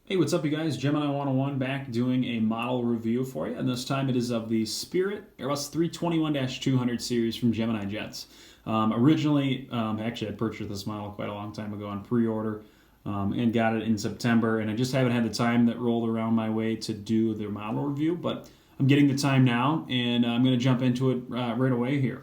Hey, what's up, you guys? Gemini 101 back doing a model review for you, and this time it is of the Spirit Airbus 321-200 series from Gemini Jets. Originally, actually, I purchased this model quite a long time ago on pre-order and got it in September, and I just haven't had the time that rolled around my way to do the model review, but I'm getting the time now, and I'm going to jump into it right away here.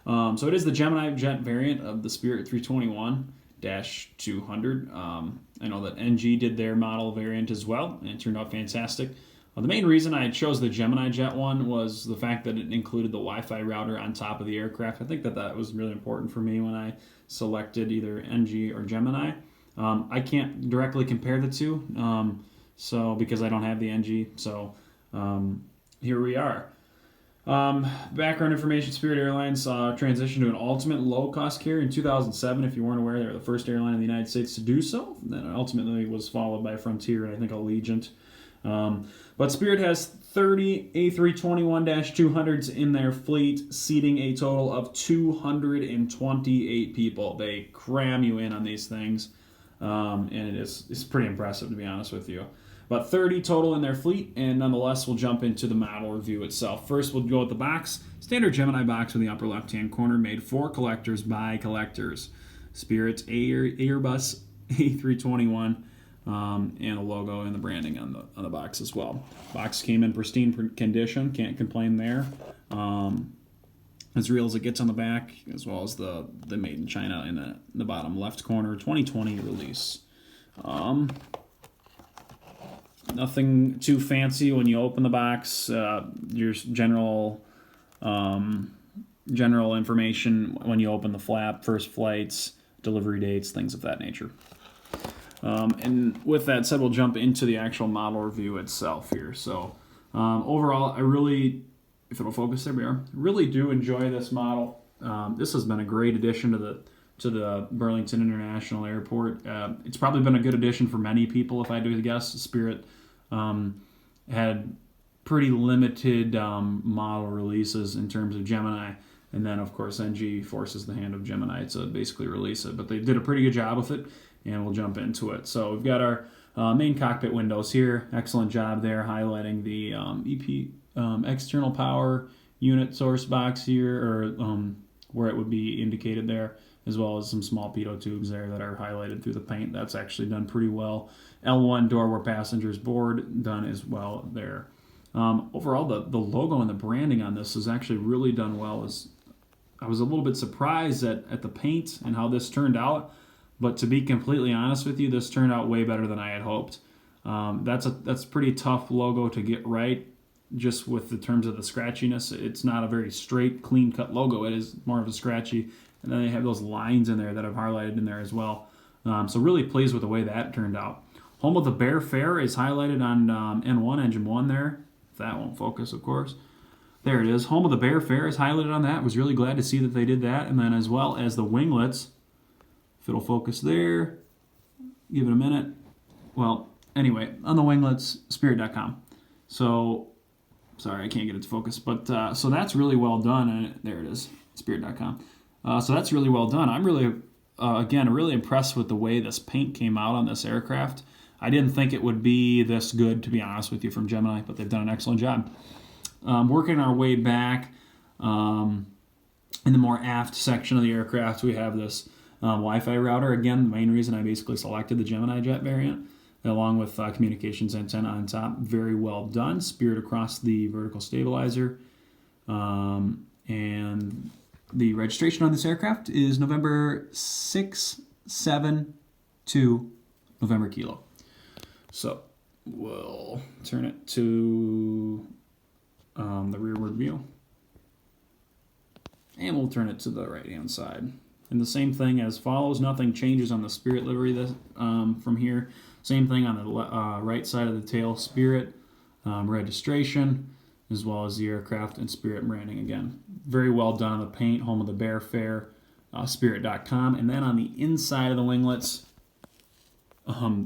So it is the Gemini Jet variant of the Spirit 321-200. I know that NG did their model variant as well, and it turned out fantastic. The main reason I chose the Gemini Jet one was the fact that it included the Wi-Fi router on top of the aircraft. I think that was really important for me when I selected either NG or Gemini. I can't directly compare the two, so because I don't have the NG. So here we are. Background information: Spirit Airlines transitioned to an ultimate low-cost carrier in 2007. If you weren't aware, they were the first airline in the United States to do so. Then ultimately was followed by Frontier and I think Allegiant. But Spirit has 30 A321-200s in their fleet, seating a total of 228 people. They cram you in on these things, and it's pretty impressive, to be honest with you. About 30 total in their fleet, and nonetheless, we'll jump into the model review itself. First, we'll go with the box. Standard Gemini box in the upper left-hand corner, made for collectors by collectors. Spirit's Airbus A321, and a logo and the branding on the box as well. Box came in pristine condition, can't complain there. As real as it gets on the back, as well as the Made in China in the bottom left corner, 2020 release. Nothing too fancy when you open the box. Your general information when you open the flap, first flights, delivery dates, things of that nature. And with that said, we'll jump into the actual model review itself here. So overall, I really, if it'll focus, there we are, really do enjoy this model. This has been a great addition to the Burlington International Airport. It's probably been a good addition for many people, if I do guess. Spirit had pretty limited model releases in terms of Gemini, and then of course NG forces the hand of Gemini to basically release it, but they did a pretty good job with it, and we'll jump into it. So we've got our main cockpit windows here. Excellent job there, highlighting the EP external power unit source box here, or where it would be indicated there, as well as some small pitot tubes there that are highlighted through the paint. That's actually done pretty well. L1 door where passengers board, done as well there. Overall, the logo and the branding on this is actually really done well. I was a little bit surprised at the paint and how this turned out, but to be completely honest with you, this turned out way better than I had hoped. That's a pretty tough logo to get right, just with the terms of the scratchiness. It's not a very straight, clean-cut logo. It is more of a scratchy, and then they have those lines in there that I've highlighted in there as well. So really pleased with the way that turned out. Home of the Bear Fair is highlighted on N1, engine 1 there. If that won't focus, of course. There it is. Home of the Bear Fair is highlighted on that. Was really glad to see that they did that. And then as well as the winglets, if it'll focus there, give it a minute. Well, anyway, on the winglets, Spirit.com. So, sorry, I can't get it to focus. But so that's really well done. And there it is, Spirit.com. So that's really well done. I'm really, again, really impressed with the way this paint came out on this aircraft. I didn't think it would be this good, to be honest with you, from Gemini, but they've done an excellent job. Working our way back in the more aft section of the aircraft, we have this Wi-Fi router. Again, the main reason I basically selected the Gemini Jet variant, along with communications antenna on top. Very well done. Spirit across the vertical stabilizer. And the registration on this aircraft is November 672 November Kilo. So we'll turn it to the rearward view. And we'll turn it to the right-hand side. And the same thing as follows. Nothing changes on the Spirit livery from here. Same thing on the right side of the tail, Spirit registration, as well as the aircraft and Spirit branding again. Very well done on the paint. Home of the Bear Fair, Spirit.com. And then on the inside of the winglets,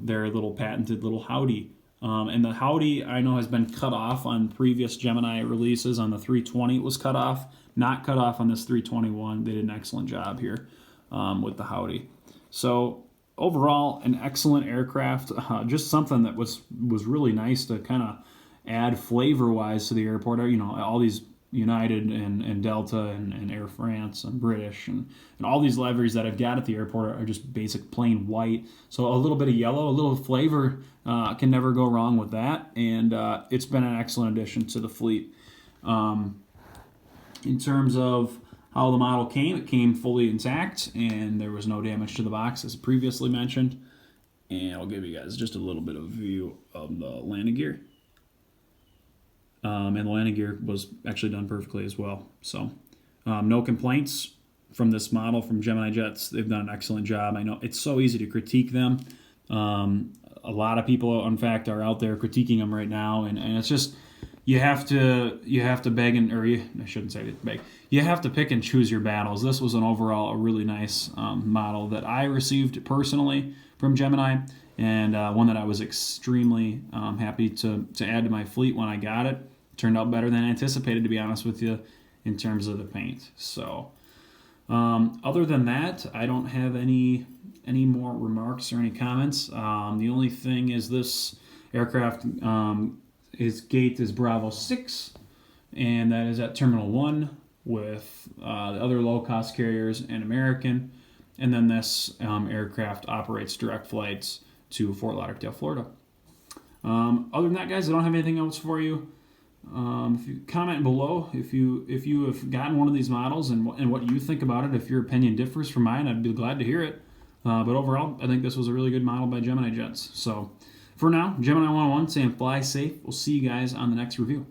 their little patented little howdy. And the howdy, I know, has been cut off on previous Gemini releases. On the 320 it was cut off. Not cut off on this 321. They did an excellent job here with the howdy. So overall, an excellent aircraft. Just something that was really nice to kind of add flavor-wise to the airport. You know, all these United and Delta and Air France and British and all these liveries that I've got at the airport are just basic plain white. So a little bit of yellow, a little flavor can never go wrong with that. And it's been an excellent addition to the fleet. In terms of how the model came, it came fully intact and there was no damage to the box as previously mentioned. And I'll give you guys just a little bit of a view of the landing gear. And the landing gear was actually done perfectly as well. So no complaints from this model from Gemini Jets. They've done an excellent job. I know it's so easy to critique them. A lot of people, in fact, are out there critiquing them right now, and it's just you have to beg and I shouldn't say beg. You have to pick and choose your battles. This was a really nice model that I received personally from Gemini, and one that I was extremely happy to add to my fleet when I got it. Turned out better than anticipated, to be honest with you, in terms of the paint. So other than that, I don't have any more remarks or any comments. The only thing is this aircraft, its gate is Bravo 6, and that is at Terminal 1 with the other low-cost carriers and American. And then this aircraft operates direct flights to Fort Lauderdale, Florida. Other than that, guys, I don't have anything else for you. If you comment below if you have gotten one of these models and what you think about it. If your opinion differs from mine, I'd be glad to hear it. But overall, I think this was a really good model by Gemini Jets. So for now, Gemini 101 saying fly safe. We'll see you guys on the next review.